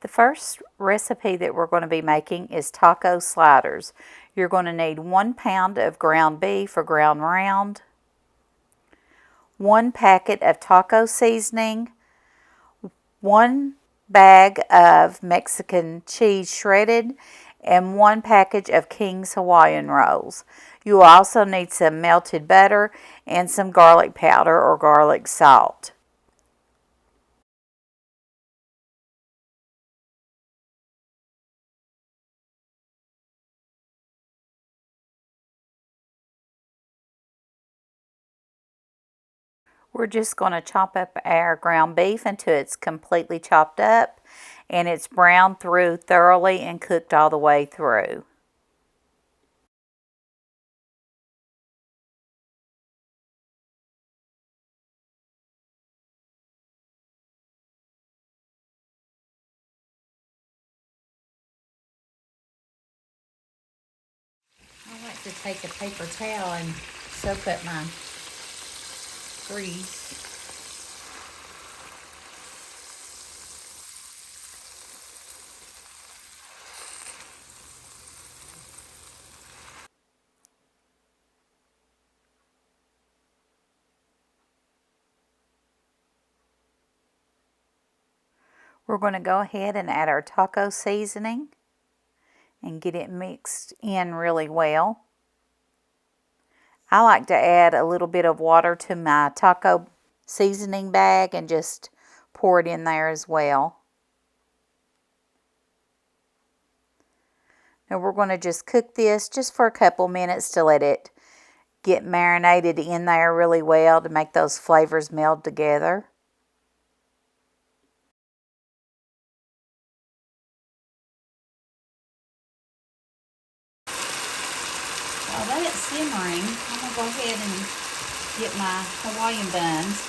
The first recipe that we're going to be making is taco sliders. You're going to need 1 pound of ground beef or ground round, 1 packet of taco seasoning, 1 bag of Mexican cheese shredded, and 1 package of King's Hawaiian rolls. You will also need some melted butter and some garlic powder or garlic salt. We're just going to chop up our ground beef until it's completely chopped up and it's browned through thoroughly and cooked all the way through. I like to take a paper towel and soak up my grease. We're going to go ahead and add our taco seasoning and get it mixed in really well. I like to add a little bit of water to my taco seasoning bag and just pour it in there as well. Now we're going to just cook this just for a couple minutes to let it get marinated in there really well to make those flavors meld together. While that's simmering, I'm going to go ahead and get my Hawaiian buns.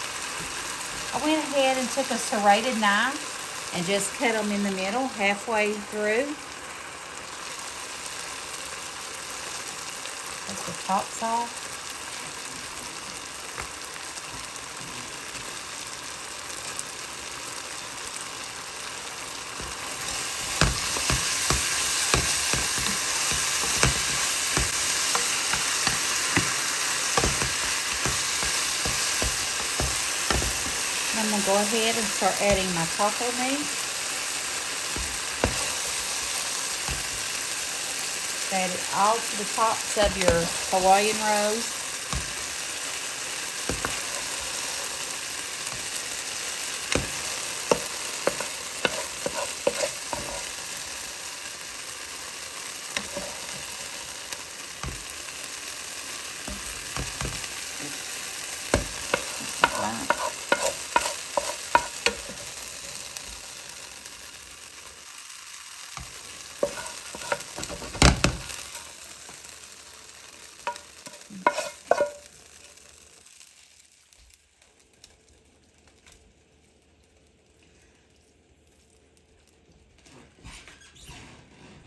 I went ahead and took a serrated knife and just cut them in the middle halfway through. Take the tops off. I'm going to go ahead and start adding my taco meat. Add it all to the tops of your Hawaiian rolls.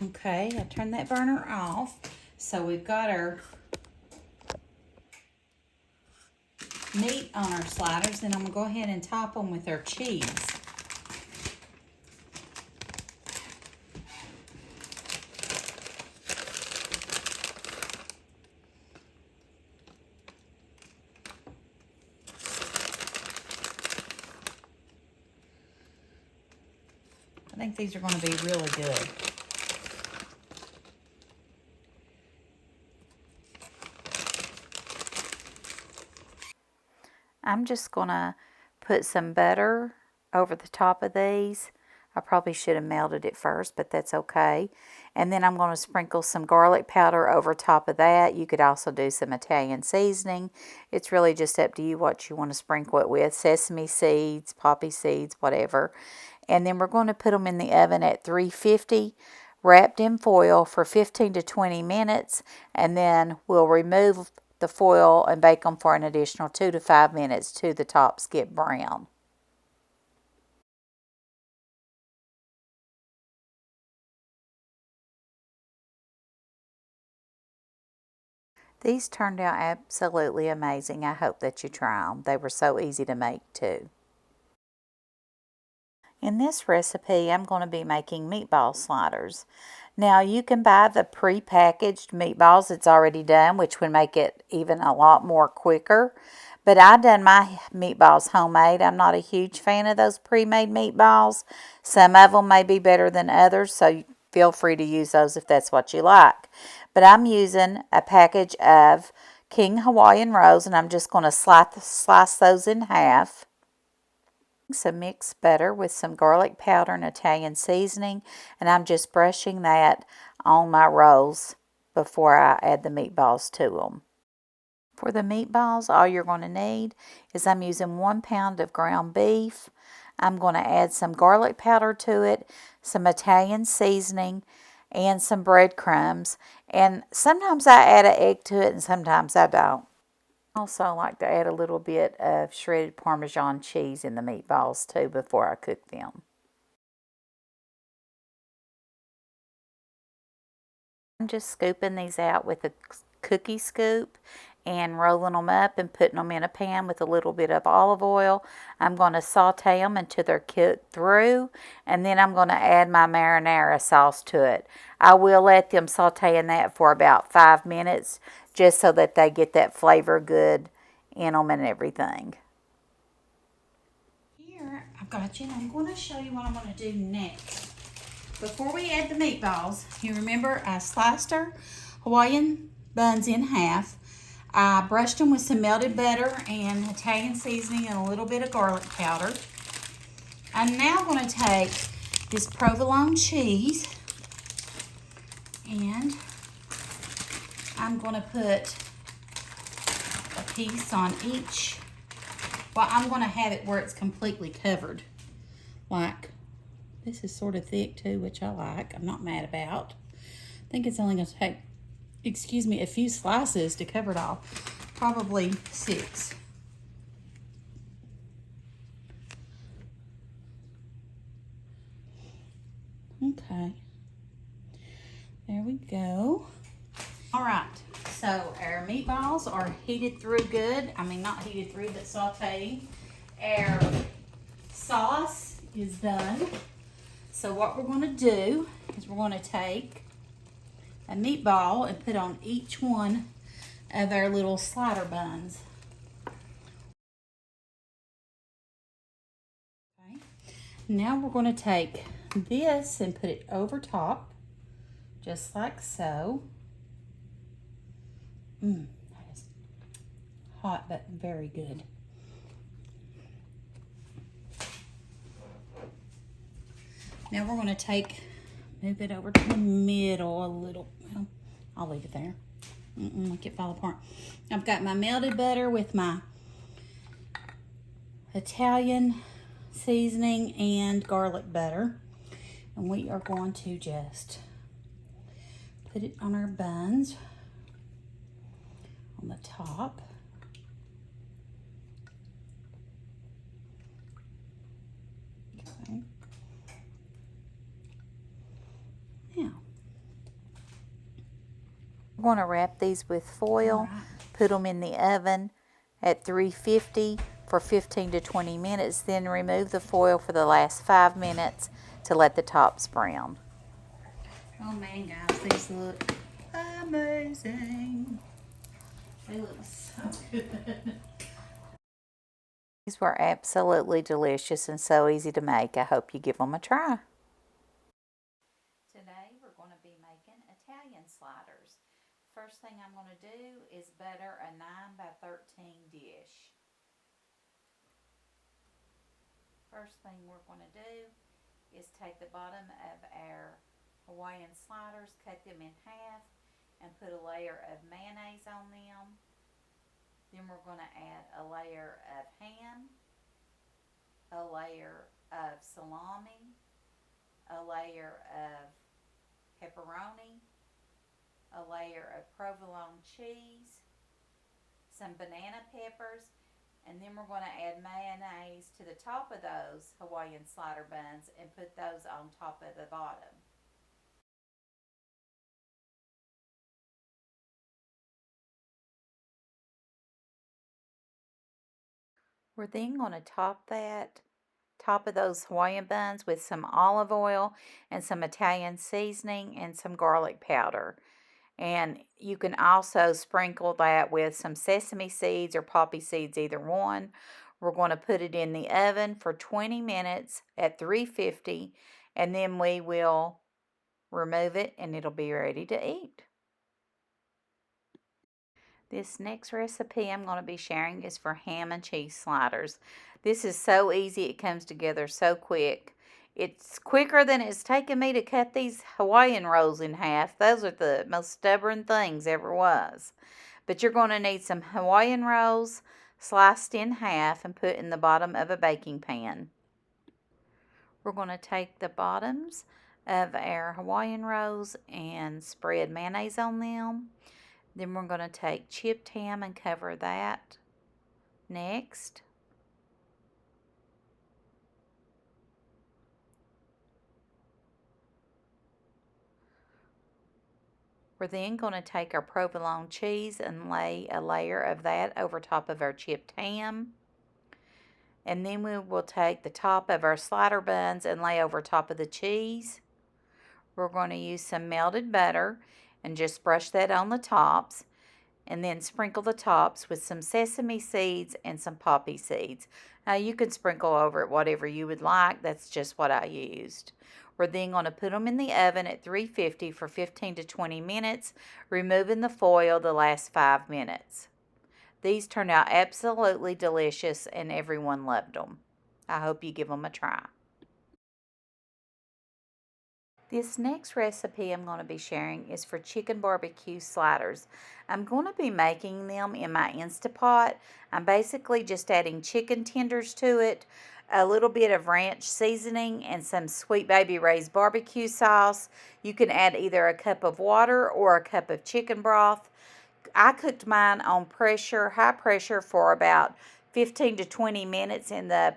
Okay, I turned that burner off. So we've got our meat on our sliders. Then I'm going to go ahead and top them with our cheese. I think these are going to be really good. I'm just going to put some butter over the top of these. I probably should have melted it first, but that's okay. And then I'm going to sprinkle some garlic powder over top of that. You could also do some Italian seasoning. It's really just up to you what you want to sprinkle it with. Sesame seeds, poppy seeds, whatever. And then we're going to put them in the oven at 350, wrapped in foil for 15 to 20 minutes. And then we'll remove the foil and bake them for an additional 2 to 5 minutes till the tops get brown. These turned out absolutely amazing. I hope that you try them. They were so easy to make too. In this recipe, I'm going to be making meatball sliders. Now, you can buy the pre-packaged meatballs that's already done, which would make it even a lot more quicker. But I done my meatballs homemade. I'm not a huge fan of those pre-made meatballs. Some of them may be better than others, so feel free to use those if that's what you like. But I'm using a package of King Hawaiian rolls, and I'm just going to slice those in half. Some mixed butter with some garlic powder and Italian seasoning, and I'm just brushing that on my rolls before I add the meatballs to them. For the meatballs, all you're going to need is I'm using 1 pound of ground beef. I'm going to add some garlic powder to it, some Italian seasoning, and some breadcrumbs. And sometimes I add an egg to it and sometimes I don't. Also like to add a little bit of shredded Parmesan cheese in the meatballs too before I cook them. I'm just scooping these out with a cookie scoop and rolling them up and putting them in a pan with a little bit of olive oil. I'm going to saute them until they're cooked through, and then I'm going to add my marinara sauce to it. I will let them saute in that for about 5 minutes just so that they get that flavor good in them and everything. Here, I've got you, and I'm going to show you what I'm going to do next. Before we add the meatballs, you remember I sliced our Hawaiian buns in half. I brushed them with some melted butter and Italian seasoning and a little bit of garlic powder. I'm now going to take this provolone cheese and I'm going to put a piece on each. Well, I'm going to have it where it's completely covered. Like, this is sort of thick too, which I like. I'm not mad about. I think it's only going to take, a few slices to cover it all. Probably 6. Okay. There we go. All right. So our meatballs are heated through good. I mean, not heated through, but sauteed. Our sauce is done. So what we're going to do is we're going to take a meatball and put on each one of our little slider buns. Okay. Now we're going to take this and put it over top, just like so. That is hot, but very good. Now we're going to move it over to the middle a little. Well, I'll leave it there. Make it fall apart. I've got my melted butter with my Italian seasoning and garlic butter. And we are going to just put it on our buns on the top. Okay. Now, we're going to wrap these with foil, put them in the oven at 350 for 15 to 20 minutes, then remove the foil for the last 5 minutes to let the tops brown. Oh man, guys, these look amazing. They look so good. These were absolutely delicious and so easy to make. I hope you give them a try. Today we're going to be making Italian sliders. First thing I'm going to do is butter a 9 by 13 dish. First thing we're going to do is take the bottom of our Hawaiian sliders, cut them in half, and put a layer of mayonnaise on them. Then we're going to add a layer of ham, a layer of salami, a layer of pepperoni, a layer of provolone cheese, some banana peppers, and then we're going to add mayonnaise to the top of those Hawaiian slider buns and put those on top of the bottom. We're then going to top that top of those Hawaiian buns with some olive oil and some Italian seasoning and some garlic powder. And you can also sprinkle that with some sesame seeds or poppy seeds, either one. We're going to put it in the oven for 20 minutes at 350, and then we will remove it and it'll be ready to eat. This next recipe I'm going to be sharing is for ham and cheese sliders. This is so easy, it comes together so quick. It's quicker than it's taken me to cut these Hawaiian rolls in half. Those are the most stubborn things ever was. But you're going to need some Hawaiian rolls sliced in half and put in the bottom of a baking pan. We're going to take the bottoms of our Hawaiian rolls and spread mayonnaise on them. Then we're going to take chipped ham and cover that next. We're then going to take our provolone cheese and lay a layer of that over top of our chipped ham. And then we will take the top of our slider buns and lay over top of the cheese. We're going to use some melted butter and just brush that on the tops, and then sprinkle the tops with some sesame seeds and some poppy seeds. Now you can sprinkle over it whatever you would like. That's just what I used. We're then going to put them in the oven at 350 for 15 to 20 minutes, removing the foil the last 5 minutes. These turned out absolutely delicious and everyone loved them. I hope you give them a try. This next recipe I'm going to be sharing is for chicken barbecue sliders. I'm going to be making them in my Instapot. I'm basically just adding chicken tenders to it, a little bit of ranch seasoning, and some Sweet Baby Ray's barbecue sauce. You can add either a cup of water or a cup of chicken broth. I cooked mine on high pressure for about 15 to 20 minutes in the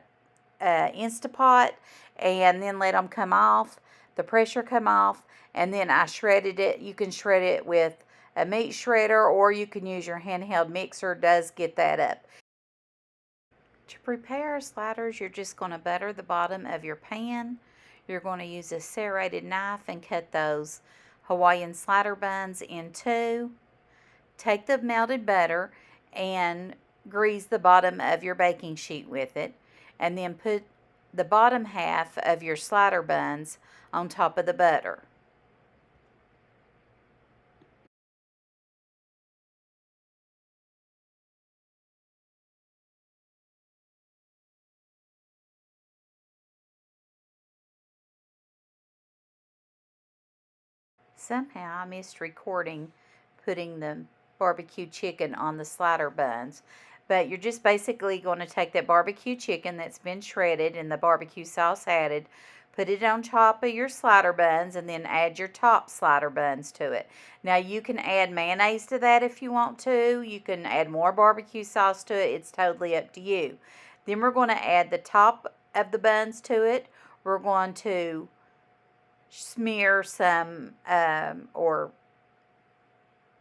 Instapot, and then let them come off. The pressure come off, and then I shredded it. You can shred it with a meat shredder, or you can use your handheld mixer. It does get that up. To prepare sliders, you're just going to butter the bottom of your pan. You're going to use a serrated knife and cut those Hawaiian slider buns in two. Take the melted butter and grease the bottom of your baking sheet with it, and then put the bottom half of your slider buns on top of the butter. Somehow I missed recording putting the barbecue chicken on the slider buns. But you're just basically going to take that barbecue chicken that's been shredded and the barbecue sauce added, put it on top of your slider buns, and then add your top slider buns to it. Now you can add mayonnaise to that if you want to. You can add more barbecue sauce to it. It's totally up to you. Then we're going to add the top of the buns to it. We're going to smear some or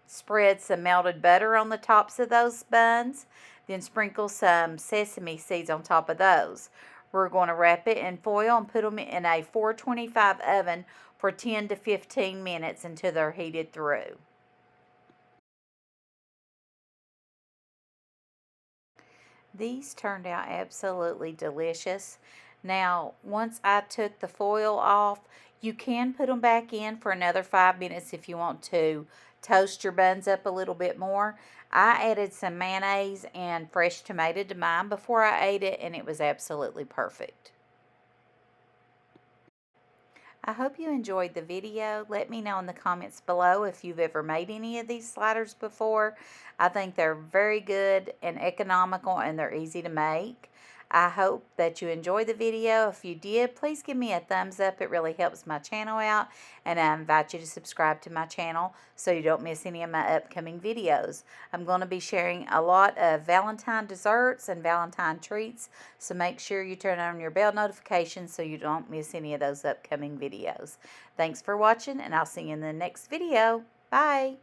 spread some melted butter on the tops of those buns. Then sprinkle some sesame seeds on top of those. We're going to wrap it in foil and put them in a 425 oven for 10 to 15 minutes until they're heated through. These turned out absolutely delicious. Now, once I took the foil off, you can put them back in for another 5 minutes if you want to toast your buns up a little bit more. I added some mayonnaise and fresh tomato to mine before I ate it, and it was absolutely perfect. I hope you enjoyed the video. Let me know in the comments below if you've ever made any of these sliders before. I think they're very good and economical, and they're easy to make. I hope that you enjoyed the video. If you did, please give me a thumbs up. It really helps my channel out. And I invite you to subscribe to my channel so you don't miss any of my upcoming videos. I'm going to be sharing a lot of Valentine desserts and Valentine treats. So make sure you turn on your bell notifications so you don't miss any of those upcoming videos. Thanks for watching, and I'll see you in the next video. Bye.